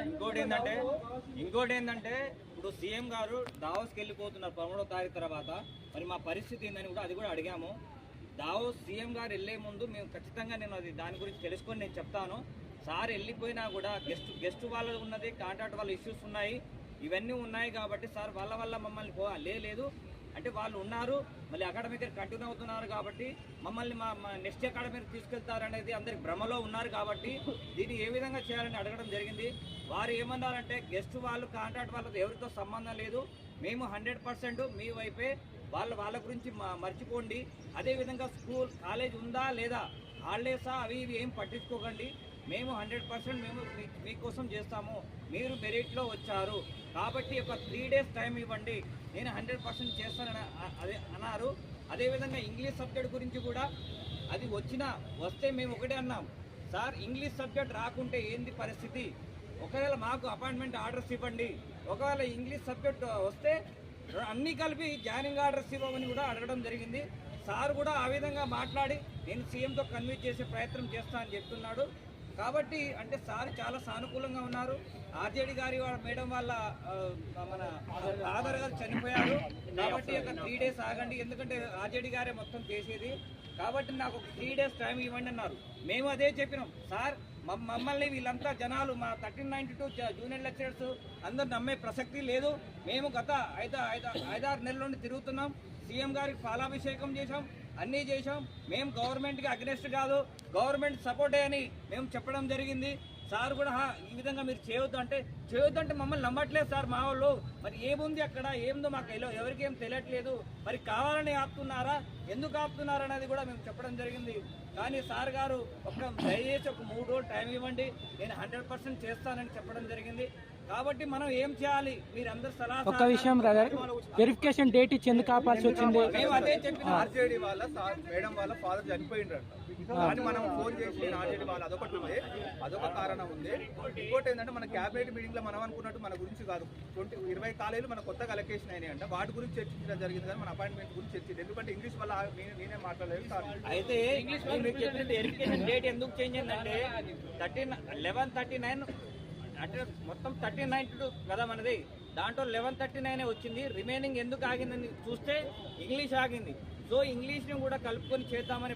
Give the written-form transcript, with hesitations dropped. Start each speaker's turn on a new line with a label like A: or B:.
A: ఇంకోటి ఏంటంటే ఇప్పుడు సీఎం గారు దావోస్కి వెళ్ళిపోతున్నారు 13వ తారీఖు తర్వాత. మరి మా పరిస్థితి ఏందని కూడా అది కూడా అడిగాము. దావోస్ సీఎం గారు వెళ్లే ముందు మేము ఖచ్చితంగా నేను అది దాని గురించి తెలుసుకొని నేను చెప్తాను. సార్ వెళ్ళిపోయినా కూడా గెస్ట్ వాళ్ళది ఉన్నది, కాంట్రాక్ట్ వాళ్ళ ఇష్యూస్ ఉన్నాయి, ఇవన్నీ ఉన్నాయి కాబట్టి సార్ వాళ్ళ వల్ల మమ్మల్ని లేదు అంటే వాళ్ళు ఉన్నారు, మళ్ళీ అకాడమిక్ కంటిన్యూ అవుతున్నారు కాబట్టి మమ్మల్ని మా నెక్స్ట్ అకాడమిక్ తీసుకెళ్తారనేది అందరికి భ్రమలో ఉన్నారు కాబట్టి దీన్ని ఏ విధంగా చేయాలని అడగడం జరిగింది. వారు ఏమన్నారంటే గెస్ట్ వాళ్ళు కాంట్రాక్ట్ వాళ్ళతో ఎవరితో సంబంధం లేదు, మేము 100% మీ వైపే, వాళ్ళ గురించి మర్చిపోండి, అదేవిధంగా స్కూల్ కాలేజ్ ఉందా లేదా హాలిడేసా అవి ఇవి ఏం పట్టించుకోకండి, మేము 100% మేము మీకోసం చేస్తాము, మీరు మెరిట్లో వచ్చారు కాబట్టి ఒక 3 days టైం ఇవ్వండి, నేను 100% చేస్తానని అదే అన్నారు. అదేవిధంగా ఇంగ్లీష్ సబ్జెక్ట్ గురించి కూడా అది వస్తే మేము ఒకటే అన్నాం, సార్ ఇంగ్లీష్ సబ్జెక్ట్ రాకుంటే ఏంది పరిస్థితి, ఒకవేళ మాకు అపాయింట్మెంట్ ఆర్డర్స్ ఇవ్వండి, ఒకవేళ ఇంగ్లీష్ సబ్జెక్ట్ వస్తే అన్నీ కలిపి జాయినింగ్ ఆర్డర్స్ ఇవ్వమని కూడా అడగడం జరిగింది. సార్ కూడా ఆ విధంగా మాట్లాడి నేను సీఎంతో కన్విన్స్ చేసే ప్రయత్నం చేస్తానని చెప్తున్నాడు. కాబట్టి అంటే సార్ చాలా సానుకూలంగా ఉన్నారు. ఆర్జేడీ గారి మేడం వాళ్ళ మన ఫాదర్ గారు చనిపోయారు కాబట్టి ఒక 3 days ఆగండి, ఎందుకంటే ఆర్జేడీ గారే మొత్తం చేసేది కాబట్టి నాకు ఒక 3 days టైం ఇవ్వండి అన్నారు. మేము అదే చెప్పినాం, సార్ మమ్మల్ని వీళ్ళంతా జనాలు మా 1392 జూనియర్ లెక్చరర్స్ అందరు నమ్మే ప్రసక్తి లేదు. మేము గత 5-6 నెలల నుండి తిరుగుతున్నాం, సీఎం గారికి పాలాభిషేకం చేశాం, అన్నీ చేశాం, మేము గవర్నమెంట్కి అగ్నెస్ట్ కాదు, గవర్నమెంట్ సపోర్టే అని మేము చెప్పడం జరిగింది. సార్ కూడా ఈ విధంగా మీరు చేయొద్దు అంటే మమ్మల్ని నమ్మట్లేదు సార్ మా వాళ్ళు. మరి ఏముంది అక్కడ, ఏందో మాకు ఎవరికి ఏం తెలియట్లేదు, మరి కావాలని ఆపుతున్నారా, ఎందుకు ఆపుతున్నారా అనేది కూడా మేము చెప్పడం జరిగింది. కానీ సార్ గారు దయచేసి ఒక 3 రోజులు టైం ఇవ్వండి, నేను 100% చేస్తానని చెప్పడం జరిగింది. కాబట్టి మనం ఏం చేయాలి, మీరందరూ సలహా.
B: ఒక విషయం వెరిఫికేషన్ డేట్ ఇచ్చి ఎందుకు ఆపాల్సి వచ్చింది?
A: మేము అదే చెప్పిన
C: ఆర్జేడీ వాళ్ళ మేడం వాళ్ళ ఫాదర్ చనిపోయిండ్రంట, కానీ మనం ఫోన్ చేసి ఆర్జేడీ వాళ్ళు అదొక కారణం ఉంది. ఇంకోటి ఏంటంటే మన క్యాబినెట్ మీటింగ్ లో మనం అనుకున్నట్టు మన గురించి కాదు, 20 కాలేజీలు మన కొత్తగా అలొకేషన్ అయినాయి అంట, వాటి గురించి చర్చించడం జరిగింది, కానీ మన అపాయింట్మెంట్ గురించి చర్చించింది. ఎందుకంటే ఇంగ్లీష్ వల్ల నేనే మాట్లాడలేదు సార్.
A: అయితే మీరు చెప్పినట్టు వెరిఫికేషన్ డేట్ ఎందుకు చేంజ్ అయిందంటే 11/39 అంటే మొత్తం 1392 కదా మనది, దాంట్లో 11/39 వచ్చింది. రిమైనింగ్ ఎందుకు ఆగిందని చూస్తే ఇంగ్లీష్ ఆగింది. సో ఇంగ్లీష్ని కూడా కలుపుకొని చేద్దామని